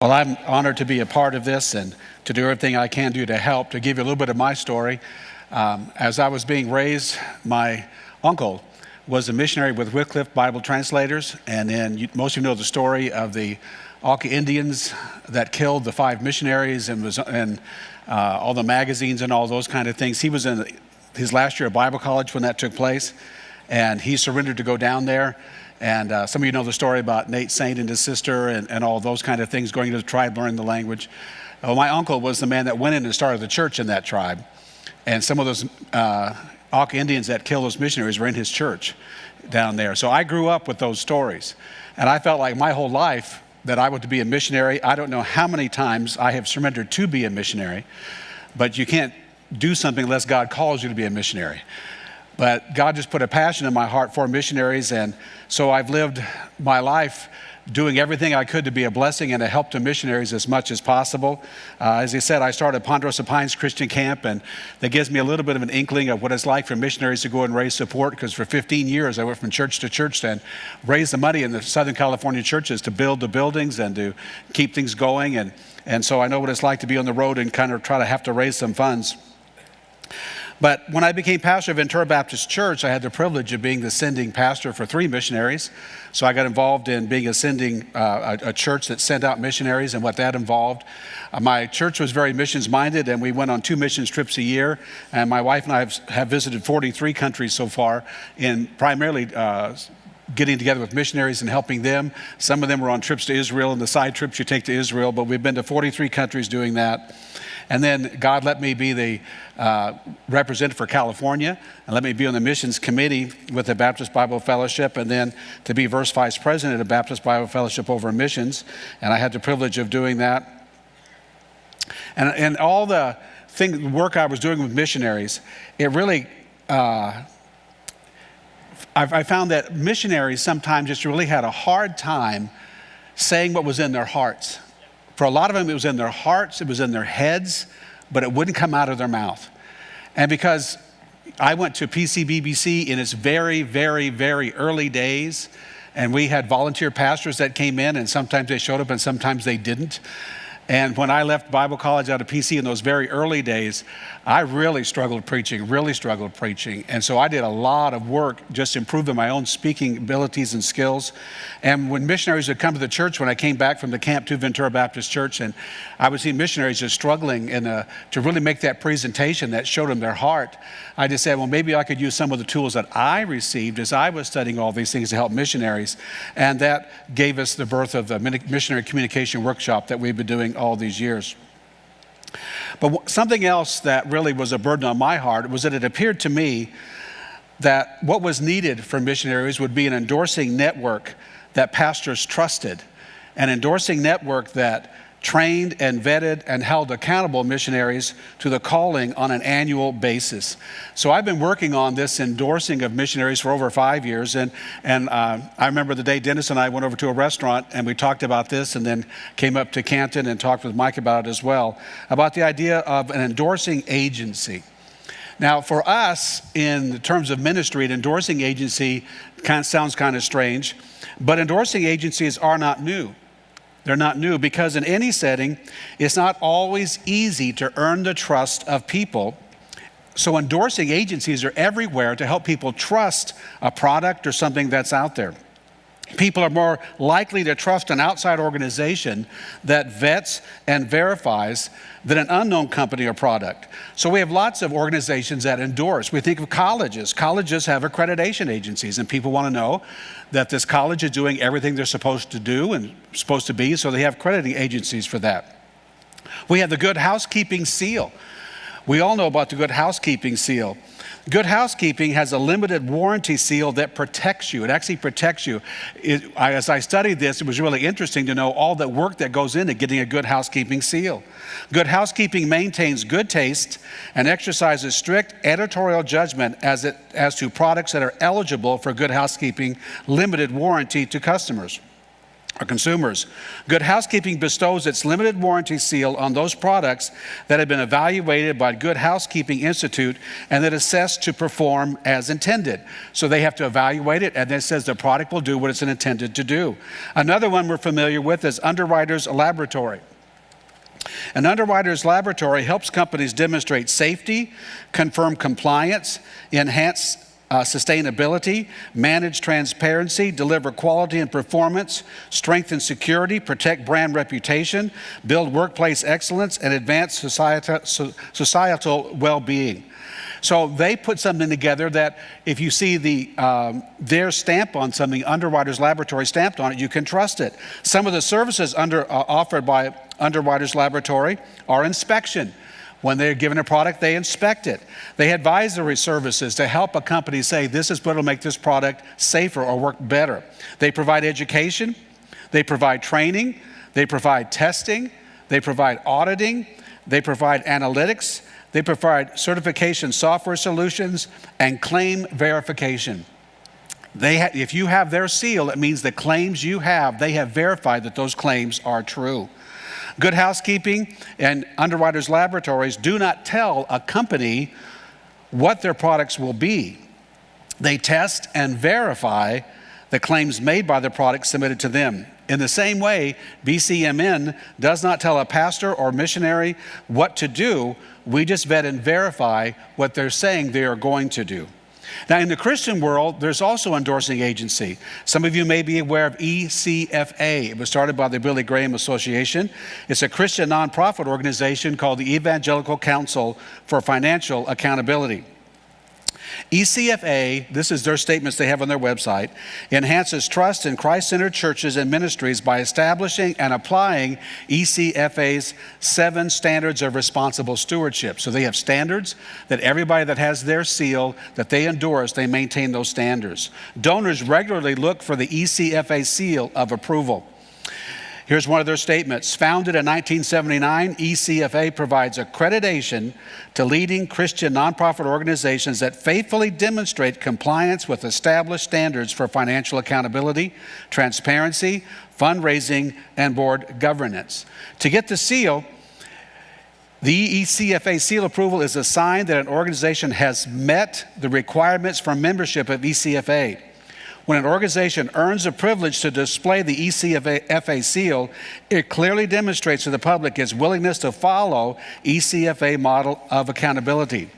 Well, I'm honored to be a part of this and to do everything I can do to help. To give you a little bit of my story, as I was being raised, my uncle was a missionary with Wycliffe Bible Translators, and then most of you know the story of the Auca Indians that killed the 5 missionaries and was in all the magazines and all those kind of things. He was in his last year of Bible college when that took place, and he surrendered to go down there. And some of you know the story about Nate Saint and his sister and all those kind of things, going into the tribe, learning the language. Well, my uncle was the man that went in and started the church in that tribe. And some of those Auca Indians that killed those missionaries were in his church down there. So I grew up with those stories. And I felt like my whole life that I was to be a missionary. I don't know how many times I have surrendered to be a missionary, but you can't do something unless God calls you to be a missionary. But God just put a passion in my heart for missionaries, and so I've lived my life doing everything I could to be a blessing and a help to missionaries as much as possible. As I said, I started Ponderosa Pines Christian Camp, and that gives me a little bit of an inkling of what it's like for missionaries to go and raise support, because for 15 years I went from church to church and raised the money in the Southern California churches to build the buildings and to keep things going. And so I know what it's like to be on the road and kind of try to have to raise some funds. But when I became pastor of Ventura Baptist Church, I had the privilege of being the sending pastor for 3 missionaries. So I got involved in being a church that sent out missionaries and what that involved. My church was very missions-minded, and we went on 2 missions trips a year. And my wife and I have visited 43 countries so far, in primarily getting together with missionaries and helping them. Some of them were on trips to Israel and the side trips you take to Israel, but we've been to 43 countries doing that. And then God let me be the representative for California, and let me be on the missions committee with the Baptist Bible Fellowship, and then to be vice president of Baptist Bible Fellowship over missions. And I had the privilege of doing that. And all the work I was doing with missionaries, it really, I found that missionaries sometimes just really had a hard time saying what was in their hearts. For a lot of them, it was in their hearts, it was in their heads, but it wouldn't come out of their mouth. And because I went to PCBBC in its very, very, very early days, and we had volunteer pastors that came in, and sometimes they showed up and sometimes they didn't. And when I left Bible college out of PC in those very early days, I really struggled preaching. And so I did a lot of work just improving my own speaking abilities and skills. And when missionaries would come to the church, when I came back from the camp to Ventura Baptist Church, and I would see missionaries just struggling to really make that presentation that showed them their heart, I just said, well, maybe I could use some of the tools that I received as I was studying all these things to help missionaries. And that gave us the birth of the missionary communication workshop that we've been doing all these years. But something else that really was a burden on my heart was that it appeared to me that what was needed for missionaries would be an endorsing network that pastors trusted, an endorsing network that trained and vetted and held accountable missionaries to the calling on an annual basis. So I've been working on this endorsing of missionaries for over 5 years, and I remember the day Dennis and I went over to a restaurant and we talked about this, and then came up to Canton and talked with Mike about it as well, about the idea of an endorsing agency. Now, for us, in terms of ministry, an endorsing agency sounds kind of strange, but endorsing agencies are not new. They're not new because in any setting, it's not always easy to earn the trust of people. So endorsing agencies are everywhere to help people trust a product or something that's out there. People are more likely to trust an outside organization that vets and verifies than an unknown company or product. So we have lots of organizations that endorse. We think of colleges. Colleges have accreditation agencies, and people want to know that this college is doing everything they're supposed to do and supposed to be, so they have accrediting agencies for that. We have the Good Housekeeping seal. We all know about the Good Housekeeping seal. Good Housekeeping has a limited warranty seal that protects you. It actually protects you. As I studied this, it was really interesting to know all the work that goes into getting a Good Housekeeping seal. Good Housekeeping maintains good taste and exercises strict editorial judgment as to products that are eligible for Good Housekeeping limited warranty to customers. or consumers. Good Housekeeping bestows its limited warranty seal on those products that have been evaluated by Good Housekeeping Institute and that assessed to perform as intended. So they have to evaluate it, and it says the product will do what it's intended to do. Another one we're familiar with is Underwriters Laboratory. An underwriter's laboratory helps companies demonstrate safety, confirm compliance, enhance sustainability, manage transparency, deliver quality and performance, strengthen security, protect brand reputation, build workplace excellence, and advance societal well-being. So they put something together that if you see their stamp on something, Underwriters Laboratory stamped on it, you can trust it. Some of the services offered by Underwriters Laboratory are inspection. When they're given a product, they inspect it. They have advisory services to help a company say, this is what will make this product safer or work better. They provide education, they provide training, they provide testing, they provide auditing, they provide analytics, they provide certification software solutions, and claim verification. If you have their seal, it means the claims you have, they have verified that those claims are true. Good Housekeeping and Underwriters Laboratories do not tell a company what their products will be. They test and verify the claims made by the products submitted to them. In the same way, BCMN does not tell a pastor or missionary what to do. We just vet and verify what they're saying they are going to do. Now, in the Christian world, there's also endorsing agency. Some of you may be aware of ECFA. It was started by the Billy Graham Association. It's a Christian nonprofit organization called the Evangelical Council for Financial Accountability. ECFA, this is their statements they have on their website, enhances trust in Christ-centered churches and ministries by establishing and applying ECFA's 7 standards of responsible stewardship. So they have standards that everybody that has their seal, that they endorse, they maintain those standards. Donors regularly look for the ECFA seal of approval. Here's one of their statements. Founded in 1979, ECFA provides accreditation to leading Christian nonprofit organizations that faithfully demonstrate compliance with established standards for financial accountability, transparency, fundraising, and board governance. To get the seal, the ECFA seal approval is a sign that an organization has met the requirements for membership of ECFA. When an organization earns a privilege to display the ECFA seal, it clearly demonstrates to the public its willingness to follow ECFA model of accountability.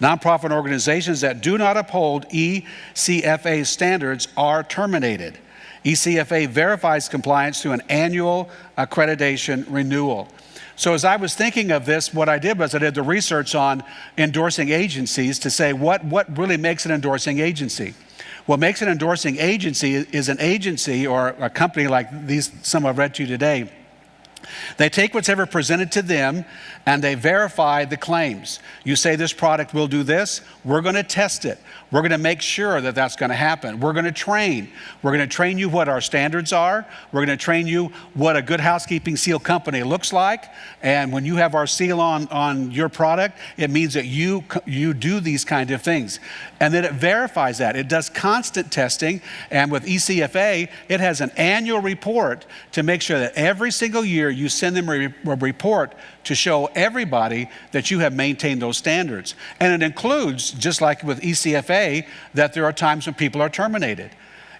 Nonprofit organizations that do not uphold ECFA standards are terminated. ECFA verifies compliance through an annual accreditation renewal. So as I was thinking of this, what I did was I did the research on endorsing agencies to say what really makes an endorsing agency. What makes an endorsing agency is an agency or a company like these, some I've read to you today. They take whatever presented to them and they verify the claims. You say this product will do this, we're going to test it. We're going to make sure that that's going to happen. We're going to train. We're going to train you what our standards are. We're going to train you what a Good Housekeeping seal company looks like. And when you have our seal on your product, it means that you do these kind of things. And then it verifies that. It does constant testing. And with ECFA, it has an annual report to make sure that every single year you send them a report to show everybody that you have maintained those standards. And it includes, just like with ECFA, that there are times when people are terminated.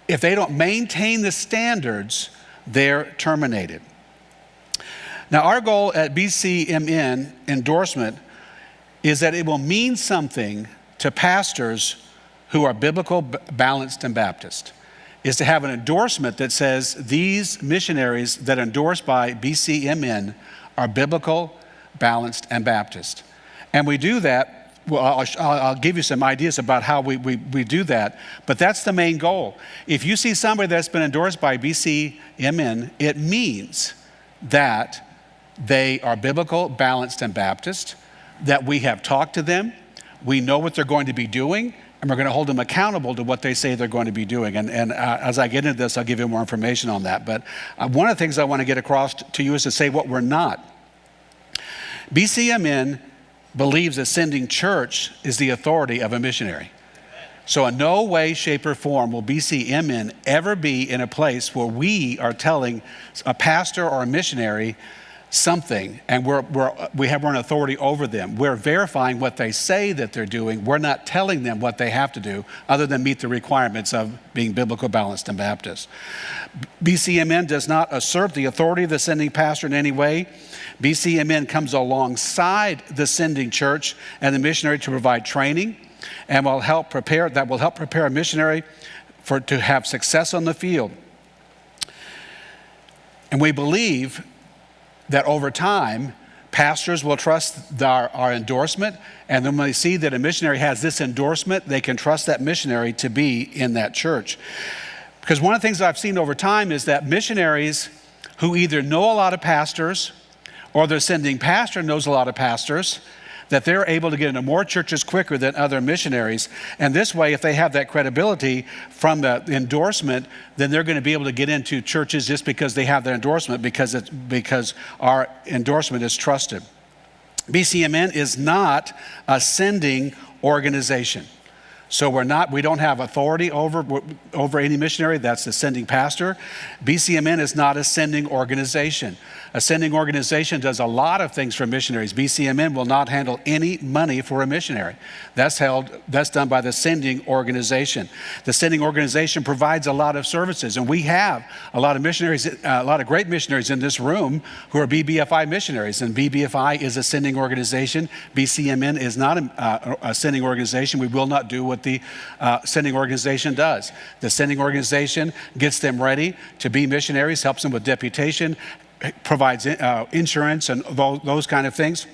If they don't maintain the standards, they're terminated. Now, our goal at BCMN endorsement is that it will mean something to pastors who are biblical, balanced, and Baptist, is to have an endorsement that says these missionaries that are endorsed by BCMN are biblical, balanced, and Baptist. And we do that. Well, I'll give you some ideas about how we do that, but that's the main goal. If you see somebody that's been endorsed by BCMN, it means that they are biblical, balanced, and Baptist, that we have talked to them, we know what they're going to be doing, and we're going to hold them accountable to what they say they're going to be doing. And as I get into this, I'll give you more information on that. But one of the things I want to get across to you is to say what we're not. BCMN believes that sending church is the authority of a missionary. So in no way, shape, or form will BCMN ever be in a place where we are telling a pastor or a missionary something, and we're an authority over them. We're verifying what they say that they're doing. We're not telling them what they have to do other than meet the requirements of being biblical, balanced, and Baptist. BCMN does not assert the authority of the sending pastor in any way. BCMN comes alongside the sending church and the missionary to provide training and will help prepare a missionary to have success on the field. And we believe that over time, pastors will trust our endorsement, and then when they see that a missionary has this endorsement, they can trust that missionary to be in that church. Because one of the things that I've seen over time is that missionaries who either know a lot of pastors or their sending pastor knows a lot of pastors, that they're able to get into more churches quicker than other missionaries. And this way, if they have that credibility from the endorsement, then they're going to be able to get into churches just because they have their endorsement, because our endorsement is trusted. BCMN is not a sending organization. So we don't have authority over any missionary. That's the sending pastor. BCMN is not a sending organization. A sending organization does a lot of things for missionaries. BCMN will not handle any money for a missionary. That's done by the sending organization. The sending organization provides a lot of services, and we have a lot of missionaries, a lot of great missionaries in this room who are BBFI missionaries, and BBFI is a sending organization. BCMN is not a sending organization. We will not do what the sending organization does. The sending organization gets them ready to be missionaries, helps them with deputation, provides insurance and those kind of things.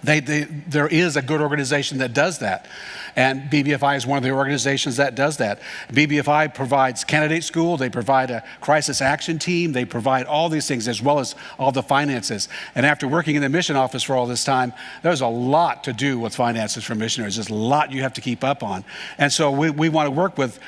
There is a good organization that does that. And BBFI is one of the organizations that does that. BBFI provides candidate school. They provide a crisis action team. They provide all these things as well as all the finances. And after working in the mission office for all this time, there's a lot to do with finances for missionaries. There's a lot you have to keep up on. And so we want to work with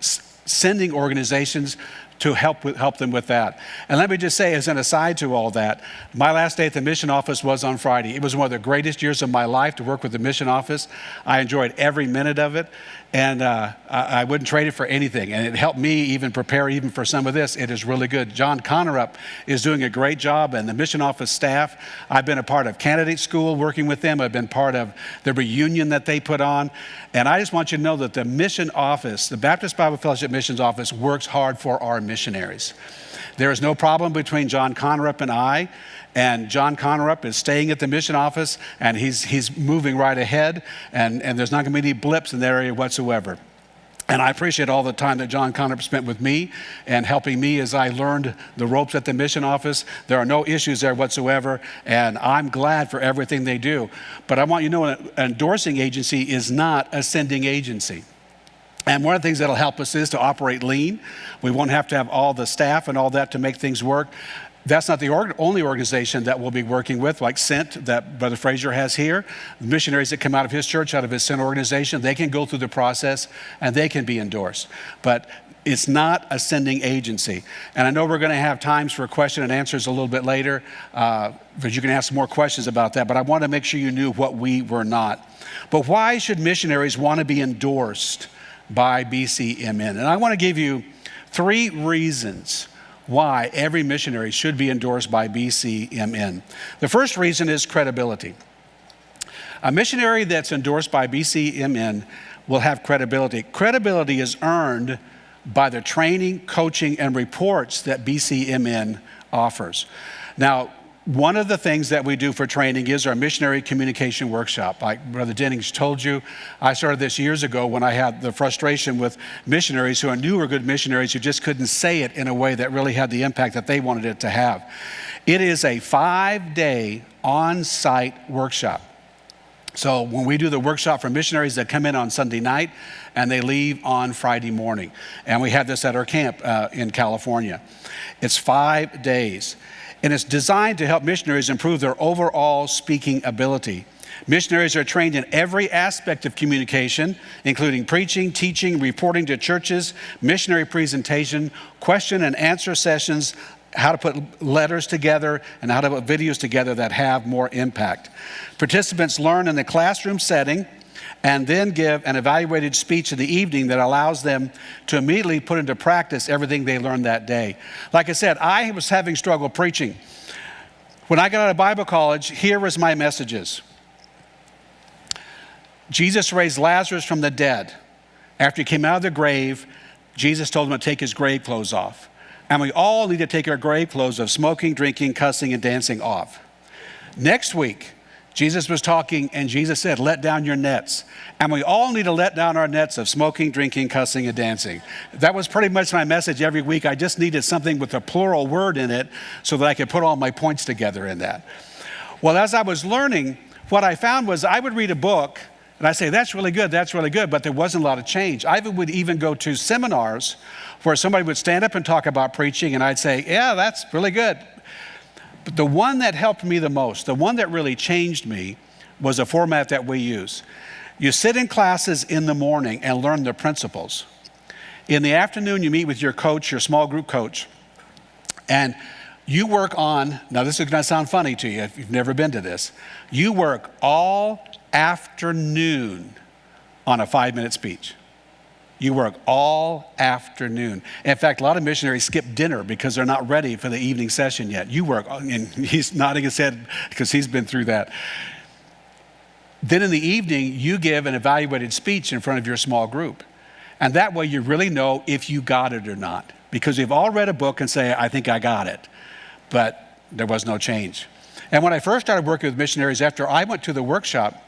sending organizations to help them with that. And let me just say, as an aside to all that, my last day at the mission office was on Friday. It was one of the greatest years of my life to work with the mission office. I enjoyed every minute of it, and I wouldn't trade it for anything. And it helped me even prepare even for some of this. It is really good. John Connerup is doing a great job, and the mission office staff. I've been a part of candidate school working with them. I've been part of the reunion that they put on. And I just want you to know that the mission office, the Baptist Bible Fellowship Missions Office, works hard for our missionaries. There is no problem between John Connerup and I. And John Connerup is staying at the mission office, and he's moving right ahead, and there's not going to be any blips in that area whatsoever. And I appreciate all the time that John Connerup spent with me and helping me as I learned the ropes at the mission office. There are no issues there whatsoever, and I'm glad for everything they do. But I want you to know an endorsing agency is not a sending agency. And one of the things that'll help us is to operate lean. We won't have to have all the staff and all that to make things work. That's not the only organization that we'll be working with, like Sent, that Brother Fraser has here. The missionaries that come out of his church, out of his Sent organization, they can go through the process and they can be endorsed. But it's not a sending agency. And I know we're going to have times for question and answers a little bit later, because you can ask more questions about that. But I want to make sure you knew what we were not. But why should missionaries want to be endorsed by BCMN? And I want to give you 3 reasons why every missionary should be endorsed by BCMN. The first reason is credibility. A missionary that's endorsed by BCMN will have credibility. Credibility is earned by the training, coaching, and reports that BCMN offers. Now, one of the things that we do for training is our missionary communication workshop. Like Brother Jennings told you, I started this years ago when I had the frustration with missionaries who I knew were good missionaries who just couldn't say it in a way that really had the impact that they wanted it to have. It is a 5-day on-site workshop. So when we do the workshop for missionaries that come in on Sunday night and they leave on Friday morning. And we have this at our camp in California. It's 5 days. And it's designed to help missionaries improve their overall speaking ability. Missionaries are trained in every aspect of communication, including preaching, teaching, reporting to churches, missionary presentation, question and answer sessions, how to put letters together, and how to put videos together that have more impact. Participants learn in the classroom setting and then give an evaluated speech in the evening that allows them to immediately put into practice everything they learned that day. Like I said, I was having struggle preaching. When I got out of Bible college, here was my messages. Jesus raised Lazarus from the dead. After he came out of the grave, Jesus told him to take his grave clothes off. And we all need to take our grave clothes of smoking, drinking, cussing, and dancing off. Next week, Jesus was talking, and Jesus said, let down your nets. And we all need to let down our nets of smoking, drinking, cussing, and dancing. That was pretty much my message every week. I just needed something with a plural word in it so that I could put all my points together in that. Well, as I was learning, what I found was I would read a book, and I'd say, that's really good, but there wasn't a lot of change. I would even go to seminars where somebody would stand up and talk about preaching, and I'd say, yeah, that's really good. But the one that helped me the most, the one that really changed me, was a format that we use. You sit in classes in the morning and learn the principles. In the afternoon, you meet with your coach, your small group coach, and you work on, now this is going to sound funny to you if you've never been to this, you work all afternoon on a 5-minute speech. You work all afternoon. In fact, a lot of missionaries skip dinner because they're not ready for the evening session yet. You work, and he's nodding his head because he's been through that. Then in the evening, you give an evaluated speech in front of your small group. And that way you really know if you got it or not. Because we've all read a book and say, I think I got it. But there was no change. And when I first started working with missionaries, after I went to the workshop,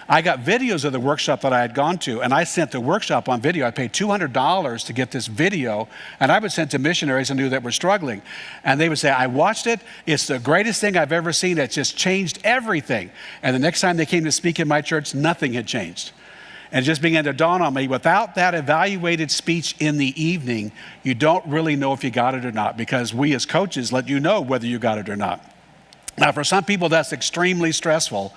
I got videos of the workshop that I had gone to, and I sent the workshop on video. I paid $200 to get this video, and I would send to missionaries I knew that were struggling. And they would say, I watched it. It's the greatest thing I've ever seen. It just changed everything. And the next time they came to speak in my church, nothing had changed. And it just began to dawn on me, without that evaluated speech in the evening, you don't really know if you got it or not, because we as coaches let you know whether you got it or not. Now, for some people, that's extremely stressful.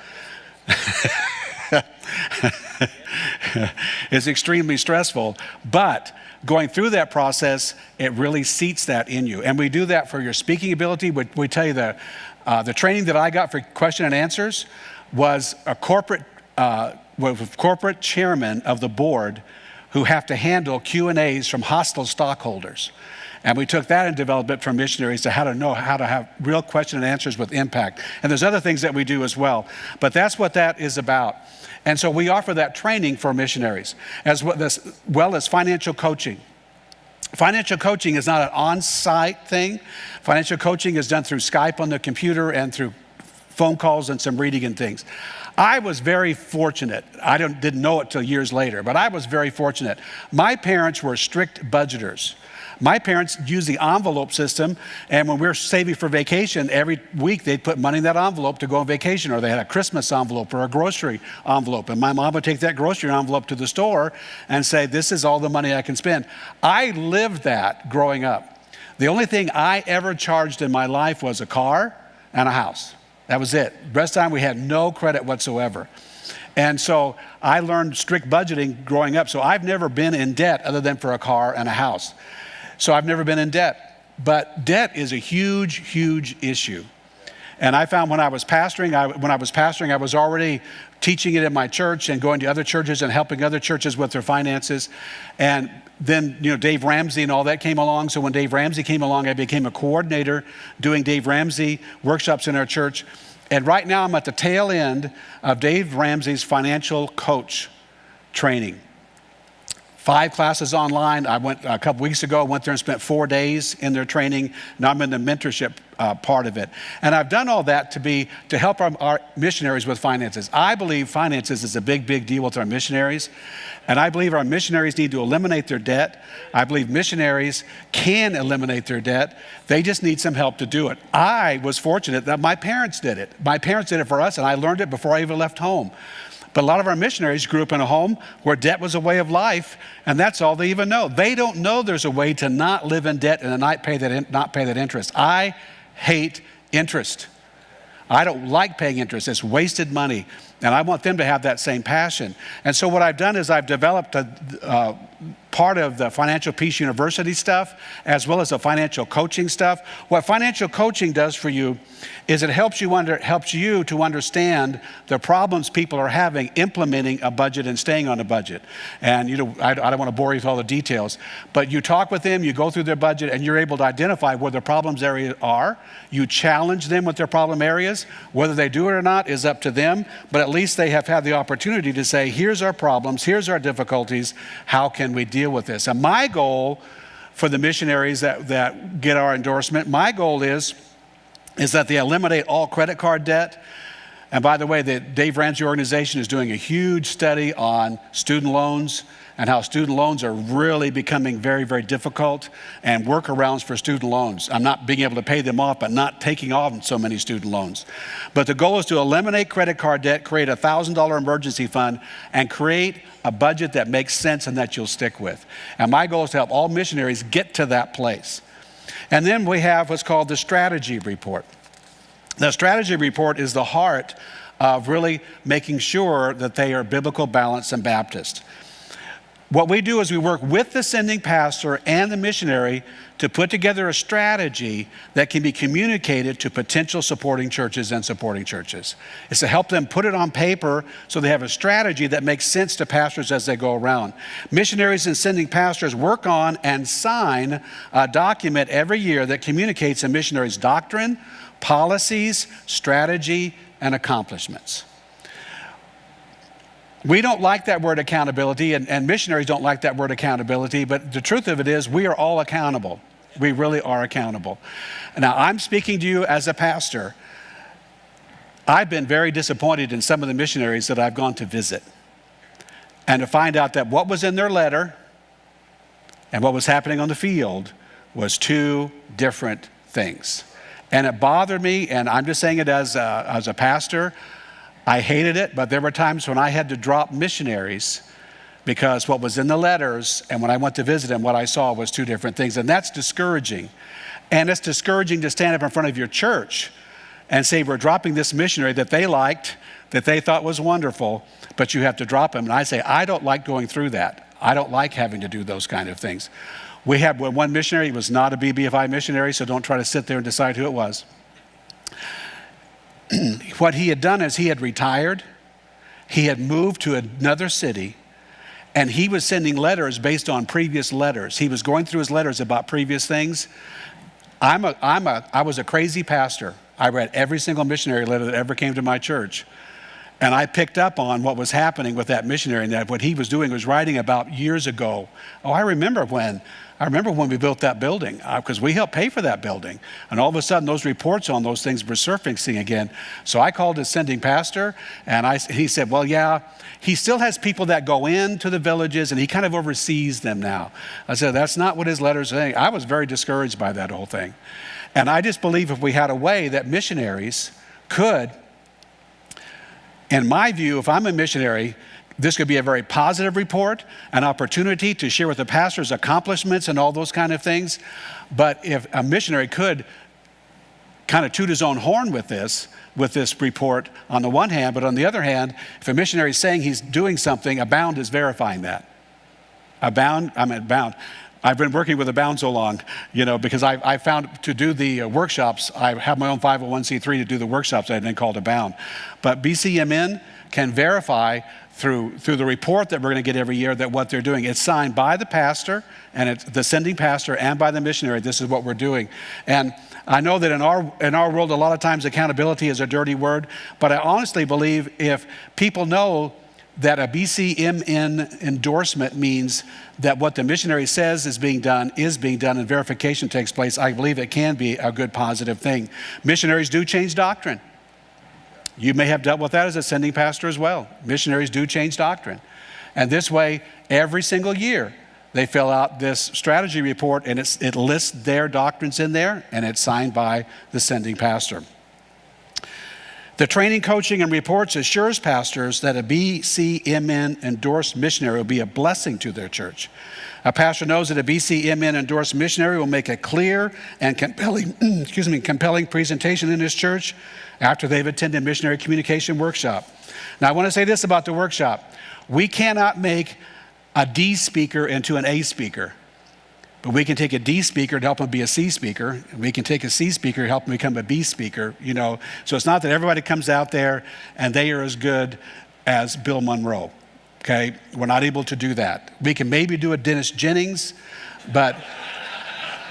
It's extremely stressful, but going through that process, it really seats that in you. And we do that for your speaking ability. We tell you the training that I got for question and answers was a corporate chairman of the board who have to handle Q&As from hostile stockholders. And we took that and developed it for missionaries to how to know how to have real question and answers with impact. And there's other things that we do as well. But that's what that is about. And so we offer that training for missionaries, as well as financial coaching. Financial coaching is not an on-site thing. Financial coaching is done through Skype on the computer and through phone calls and some reading and things. I was very fortunate. I didn't know it till years later, but I was very fortunate. My parents were strict budgeters. My parents used the envelope system, and when we were saving for vacation, every week they'd put money in that envelope to go on vacation, or they had a Christmas envelope or a grocery envelope, and my mom would take that grocery envelope to the store and say, this is all the money I can spend. I lived that growing up. The only thing I ever charged in my life was a car and a house. That was it. The rest of the time we had no credit whatsoever. And so I learned strict budgeting growing up, so I've never been in debt other than for a car and a house. So I've never been in debt, but debt is a huge, huge issue. And I found when I was pastoring, I was already teaching it in my church and going to other churches and helping other churches with their finances. And then, Dave Ramsey and all that came along. So when Dave Ramsey came along, I became a coordinator doing Dave Ramsey workshops in our church. And right now I'm at the tail end of Dave Ramsey's financial coach training. 5 classes online. I went a couple weeks ago, went there and spent 4 days in their training. Now I'm in the mentorship part of it. And I've done all that to help our missionaries with finances. I believe finances is a big, big deal with our missionaries. And I believe our missionaries need to eliminate their debt. I believe missionaries can eliminate their debt. They just need some help to do it. I was fortunate that my parents did it. My parents did it for us, and I learned it before I even left home. But a lot of our missionaries grew up in a home where debt was a way of life, and that's all they even know. They don't know there's a way to not live in debt and to not pay that interest. I hate interest. I don't like paying interest. It's wasted money. And I want them to have that same passion. And so what I've done is I've developed a part of the Financial Peace University stuff, as well as the financial coaching stuff. What financial coaching does for you is it helps you to understand the problems people are having implementing a budget and staying on a budget. And I don't want to bore you with all the details, but you talk with them, you go through their budget, and you're able to identify where their problems areas are. You challenge them with their problem areas. Whether they do it or not is up to them, but at least they have had the opportunity to say, here's our problems, here's our difficulties, how can we deal with this? And my goal for the missionaries that get our endorsement, my goal is that they eliminate all credit card debt. And by the way, the Dave Ramsey organization is doing a huge study on student loans and how student loans are really becoming very, very difficult, and workarounds for student loans. I'm not being able to pay them off, but not taking on so many student loans. But the goal is to eliminate credit card debt, create a $1,000 emergency fund, and create a budget that makes sense and that you'll stick with. And my goal is to help all missionaries get to that place. And then we have what's called the strategy report. The strategy report is the heart of really making sure that they are biblical, balanced, and Baptist. What we do is we work with the sending pastor and the missionary to put together a strategy that can be communicated to potential supporting churches and supporting churches. It's to help them put it on paper so they have a strategy that makes sense to pastors as they go around. Missionaries and sending pastors work on and sign a document every year that communicates a missionary's doctrine, policies, strategy, and accomplishments. We don't like that word accountability, and missionaries don't like that word accountability, but the truth of it is we are all accountable. We really are accountable. Now, I'm speaking to you as a pastor. I've been very disappointed in some of the missionaries that I've gone to visit, and to find out that what was in their letter and what was happening on the field was two different things. And it bothered me, and I'm just saying it as a pastor. I hated it, but there were times when I had to drop missionaries because what was in the letters and when I went to visit them, what I saw was two different things. And that's discouraging. And it's discouraging to stand up in front of your church and say, we're dropping this missionary that they liked, that they thought was wonderful, but you have to drop him. And I say, I don't like going through that. I don't like having to do those kind of things. We had one missionary, he was not a BBFI missionary, so don't try to sit there and decide who it was. What he had done is he had retired, he had moved to another city, and he was sending letters based on previous letters. He was going through his letters about previous things. I was a crazy pastor. I read every single missionary letter that ever came to my church. And I picked up on what was happening with that missionary, and that what he was doing was writing about years ago. Oh, I remember when we built that building, because we helped pay for that building. And all of a sudden, those reports on those things were surfacing again. So I called his sending pastor, and he said, well, yeah, he still has people that go into the villages, and he kind of oversees them now. I said, that's not what his letter's saying. I was very discouraged by that whole thing. And I just believe if we had a way that missionaries could, in my view, if I'm a missionary, this could be a very positive report, an opportunity to share with the pastor's accomplishments and all those kind of things. But if a missionary could kind of toot his own horn with this report on the one hand, but on the other hand, if a missionary is saying he's doing something, Abound is verifying that. Abound. I've been working with Abound so long, because I found to do the workshops, I have my own 501c3 to do the workshops I've been called Abound. But BCMN can verify through the report that we're going to get every year that what they're doing. It's signed by the pastor and it's the sending pastor and by the missionary. This is what we're doing. And I know that in our world, a lot of times accountability is a dirty word, but I honestly believe if people know that a BCMN endorsement means that what the missionary says is being done, and verification takes place, I believe it can be a good positive thing. Missionaries do change doctrine. You may have dealt with that as a sending pastor as well. Missionaries do change doctrine. And this way, every single year, they fill out this strategy report, and it lists their doctrines in there, and it's signed by the sending pastor. The training, coaching, and reports assures pastors that a BCMN endorsed missionary will be a blessing to their church. A pastor knows that a BCMN endorsed missionary will make a clear and compelling presentation in his church after they've attended missionary communication workshop. Now, I want to say this about the workshop. We cannot make a D speaker into an A speaker, but we can take a D speaker to help them be a C speaker, and we can take a C speaker to help them become a B speaker, you know. So it's not that everybody comes out there and they are as good as Bill Monroe, okay? We're not able to do that. We can maybe do a Dennis Jennings, but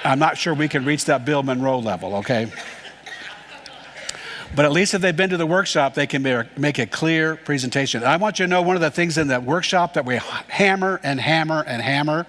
I'm not sure we can reach that Bill Monroe level, okay? But at least if they've been to the workshop, they can make a clear presentation. I want you to know one of the things in that workshop that we hammer and hammer and hammer.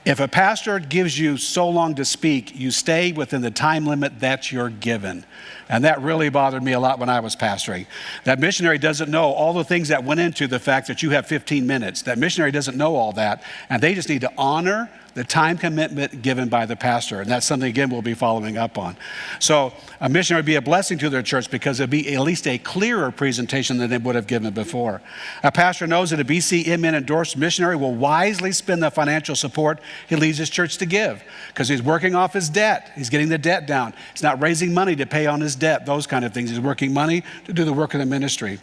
If a pastor gives you so long to speak, you stay within the time limit that you're given. And that really bothered me a lot when I was pastoring. That missionary doesn't know all the things that went into the fact that you have 15 minutes. That missionary doesn't know all that, and they just need to honor the time commitment given by the pastor. And that's something, again, we'll be following up on. So a missionary would be a blessing to their church because it'd be at least a clearer presentation than they would have given before. A pastor knows that a BCMN endorsed missionary will wisely spend the financial support he leads his church to give because he's working off his debt. He's getting the debt down. He's not raising money to pay on his debt, those kind of things. He's working money to do the work of the ministry.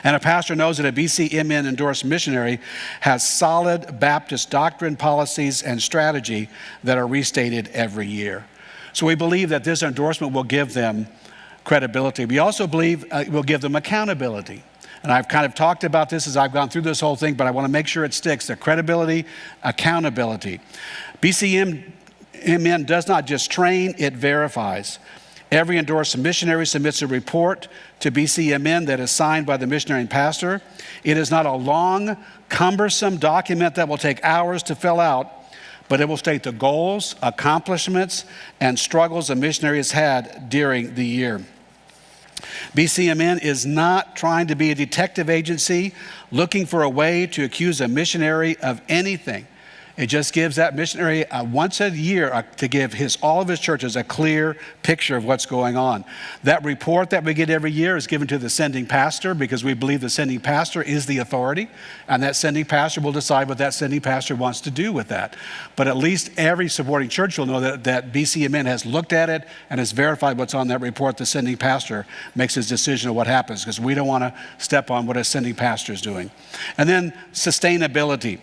And a pastor knows that a BCMN endorsed missionary has solid Baptist doctrine, policies, and strategy that are restated every year. So we believe that this endorsement will give them credibility. We also believe it will give them accountability. And I've kind of talked about this as I've gone through this whole thing, but I want to make sure it sticks. The credibility, accountability. BCMN does not just train, it verifies. Every endorsed missionary submits a report to BCMN that is signed by the missionary and pastor. It is not a long, cumbersome document that will take hours to fill out, but it will state the goals, accomplishments, and struggles a missionary has had during the year. BCMN is not trying to be a detective agency looking for a way to accuse a missionary of anything. It just gives that missionary once a year to give all of his churches a clear picture of what's going on. That report that we get every year is given to the sending pastor because we believe the sending pastor is the authority, and that sending pastor will decide what that sending pastor wants to do with that. But at least every supporting church will know that BCMN has looked at it and has verified what's on that report. The sending pastor makes his decision of what happens because we don't want to step on what a sending pastor is doing. And then sustainability.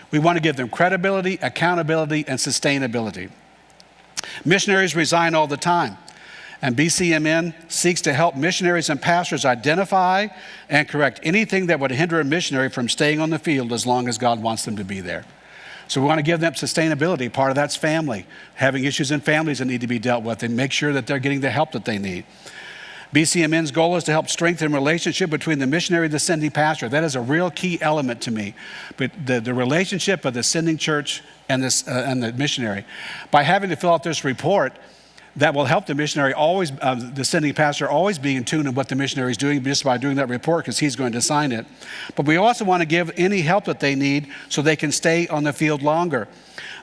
We want to give them credibility, accountability, and sustainability. Missionaries resign all the time, and BCMN seeks to help missionaries and pastors identify and correct anything that would hinder a missionary from staying on the field as long as God wants them to be there. So we want to give them sustainability. Part of that's family, having issues in families that need to be dealt with, and make sure that they're getting the help that they need. BCMN's goal is to help strengthen the relationship between the missionary and the sending pastor. That is a real key element to me, but the relationship of the sending church and the missionary. By having to fill out this report, that will help the missionary always, the sending pastor always be in tune with what the missionary is doing just by doing that report because he's going to sign it. But we also want to give any help that they need so they can stay on the field longer.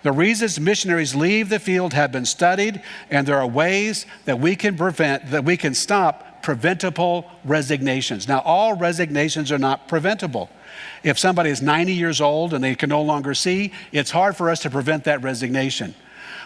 The reasons missionaries leave the field have been studied, and there are ways that we can stop preventable resignations. Now, all resignations are not preventable. If somebody is 90 years old and they can no longer see, it's hard for us to prevent that resignation.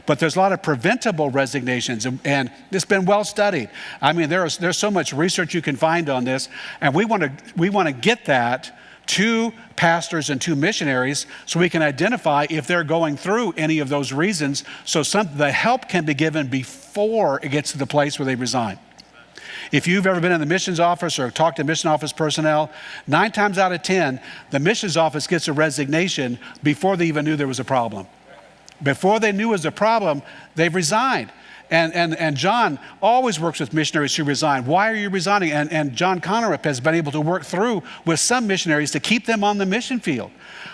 But there's a lot of preventable resignations, and it's been well studied. I mean, there's so much research you can find on this, and we want to get that to pastors and to missionaries so we can identify if they're going through any of those reasons so the help can be given before it gets to the place where they resign. If you've ever been in the missions office or talked to mission office personnel, 9 times out of 10, the missions office gets a resignation before they even knew there was a problem. Before they knew it was a problem, they've resigned. And John always works with missionaries who resign. Why are you resigning? And John Connerup has been able to work through with some missionaries to keep them on the mission field.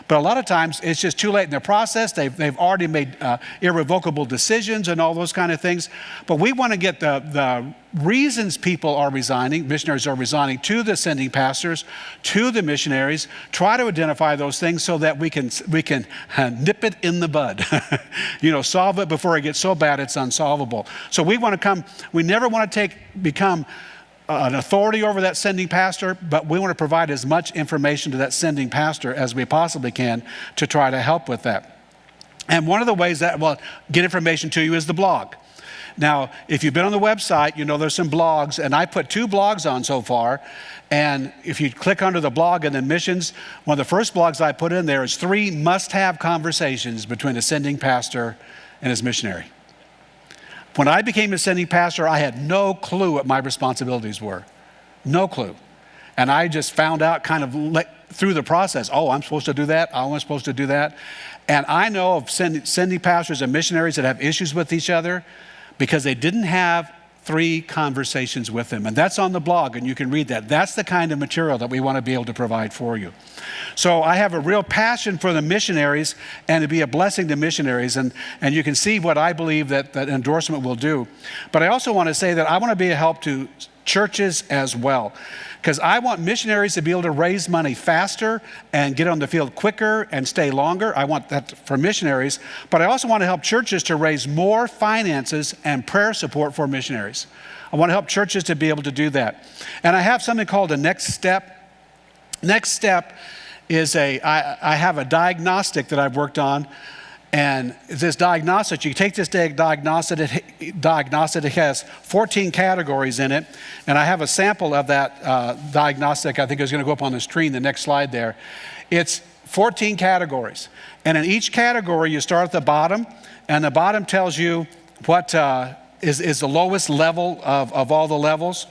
But a lot of times it's just too late in their process. They've already made irrevocable decisions and all those kind of things. But we want to get the reasons people are resigning, missionaries are resigning, to the sending pastors, to the missionaries. Try to identify those things so that we can nip it in the bud. Solve it before it gets so bad it's unsolvable. So we never want to become an authority over that sending pastor, but we want to provide as much information to that sending pastor as we possibly can to try to help with that. And one of the ways that will get information to you is the blog. Now, if you've been on the website, you know there's some blogs, and I put 2 blogs on so far. And if you click under the blog and then missions, one of the first blogs I put in there is 3 must-have conversations between a sending pastor and his missionary. When I became a sending pastor, I had no clue what my responsibilities were. No clue. And I just found out kind of through the process, oh, I'm supposed to do that, oh, I'm supposed to do that. And I know of sending pastors and missionaries that have issues with each other because they didn't have 3 conversations with them. And that's on the blog, and you can read that. That's the kind of material that we want to be able to provide for you. So I have a real passion for the missionaries and to be a blessing to missionaries. And you can see what I believe that endorsement will do. But I also want to say that I want to be a help to churches as well, because I want missionaries to be able to raise money faster and get on the field quicker and stay longer. I want that for missionaries, but I also want to help churches to raise more finances and prayer support for missionaries. I want to help churches to be able to do that. And I have something called a next step. Next step is I have a diagnostic that I've worked on. And this diagnostic, you take this diagnostic, it has 14 categories in it. And I have a sample of that diagnostic. I think it's going to go up on the screen, the next slide there. It's 14 categories. And in each category, you start at the bottom, and the bottom tells you what is the lowest level of all the levels.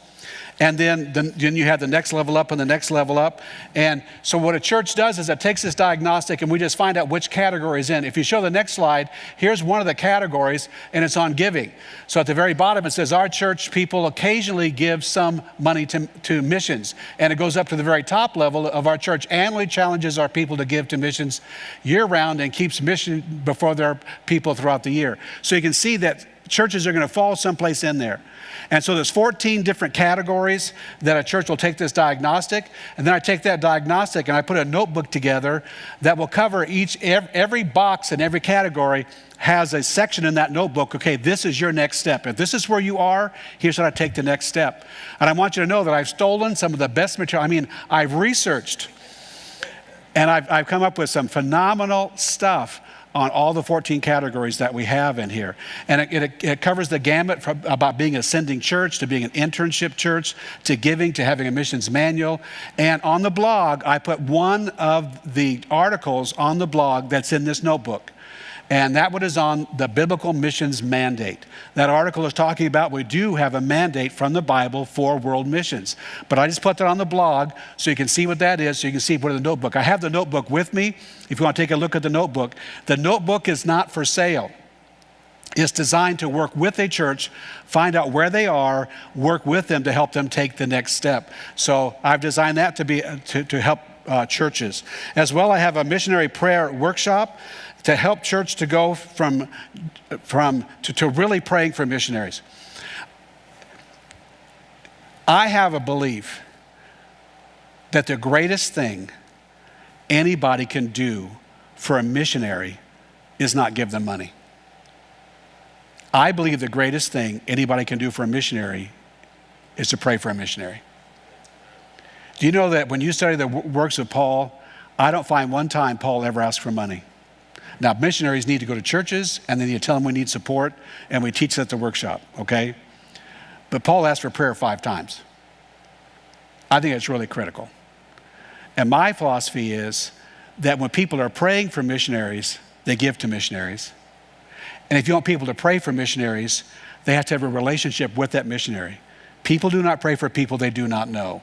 And then you have the next level up and the next level up. And so what a church does is it takes this diagnostic and we just find out which category is in. If you show the next slide, here's one of the categories, and it's on giving. So at the very bottom it says, our church people occasionally give some money to missions. And it goes up to the very top level of our church annually challenges our people to give to missions year round and keeps mission before their people throughout the year. So you can see that churches are going to fall someplace in there. And so there's 14 different categories that a church will take this diagnostic. And then I take that diagnostic and I put a notebook together that will cover every box in every category has a section in that notebook. Okay, this is your next step. If this is where you are, here's how to take the next step. And I want you to know that I've stolen some of the best material. I mean, I've researched and I've come up with some phenomenal stuff on all the 14 categories that we have in here. And it covers the gamut from about being a sending church to being an internship church to giving to having a missions manual. And on the blog, I put one of the articles on the blog that's in this notebook. And that one is on the biblical missions mandate. That article is talking about we do have a mandate from the Bible for world missions. But I just put that on the blog so you can see what that is, so you can see what in the notebook. I have the notebook with me. If you want to take a look at the notebook is not for sale. It's designed to work with a church, find out where they are, work with them to help them take the next step. So I've designed that to be to help churches. As well, I have a missionary prayer workshop to help church to go to really praying for missionaries. I have a belief that the greatest thing anybody can do for a missionary is not give them money. I believe the greatest thing anybody can do for a missionary is to pray for a missionary. Do you know that when you study the works of Paul, I don't find one time Paul ever asked for money. Now, missionaries need to go to churches, and then you tell them we need support, and we teach that at the workshop, okay? But Paul asked for prayer 5 times. I think it's really critical. And my philosophy is that when people are praying for missionaries, they give to missionaries. And if you want people to pray for missionaries, they have to have a relationship with that missionary. People do not pray for people they do not know.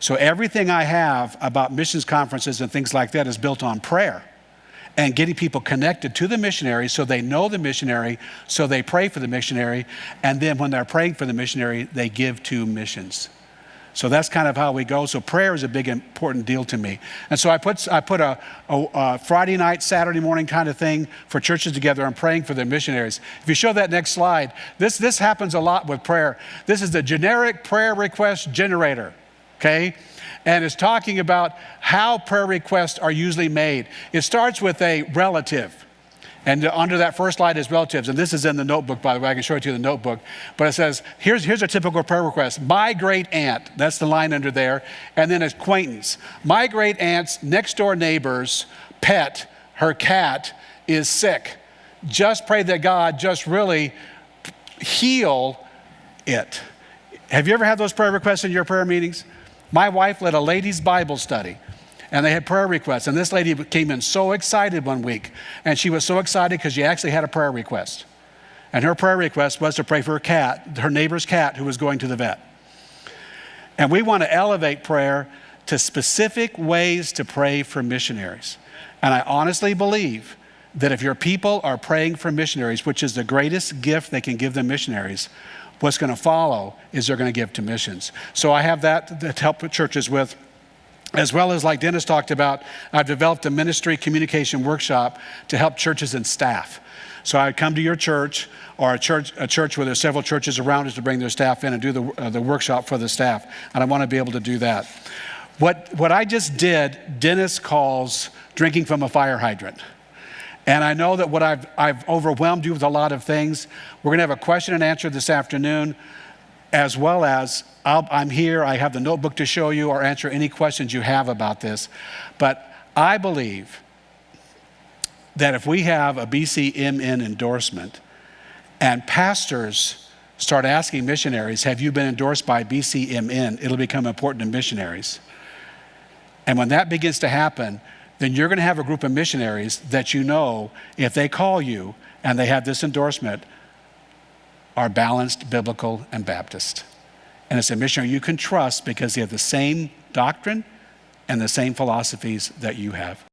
So everything I have about missions conferences and things like that is built on prayer and getting people connected to the missionary so they know the missionary, so they pray for the missionary, and then when they're praying for the missionary, they give to missions. So that's kind of how we go. So prayer is a big, important deal to me. And so I put a Friday night, Saturday morning kind of thing for churches together and praying for their missionaries. If you show that next slide, this happens a lot with prayer. This is the generic prayer request generator, okay? And it's talking about how prayer requests are usually made. It starts with a relative. And under that first slide is relatives. And this is in the notebook, by the way. I can show it to you in the notebook. But it says, here's a typical prayer request. My great aunt, that's the line under there. And then acquaintance. My great aunt's next door neighbor's pet, her cat, is sick. Just pray that God just really heal it. Have you ever had those prayer requests in your prayer meetings? My wife led a ladies' Bible study, and they had prayer requests. And this lady came in so excited one week, and she was so excited because she actually had a prayer request. And her prayer request was to pray for her cat, her neighbor's cat, who was going to the vet. And we want to elevate prayer to specific ways to pray for missionaries. And I honestly believe that if your people are praying for missionaries, which is the greatest gift they can give the missionaries, what's going to follow is they're going to give to missions. So I have that to help churches with, as well as, like Dennis talked about, I've developed a ministry communication workshop to help churches and staff. So I come to your church, or a church where there's several churches around us, to bring their staff in and do the workshop for the staff. And I want to be able to do that. What I just did, Dennis calls drinking from a fire hydrant. And I know that what I've overwhelmed you with a lot of things. We're going to have a question and answer this afternoon, as well as I'm here. I have the notebook to show you or answer any questions you have about this. But I believe that if we have a BCMN endorsement and pastors start asking missionaries, have you been endorsed by BCMN? It'll become important to missionaries. And when that begins to happen, then you're going to have a group of missionaries that you know, if they call you and they have this endorsement, are balanced, biblical, and Baptist. And it's a missionary you can trust because they have the same doctrine and the same philosophies that you have.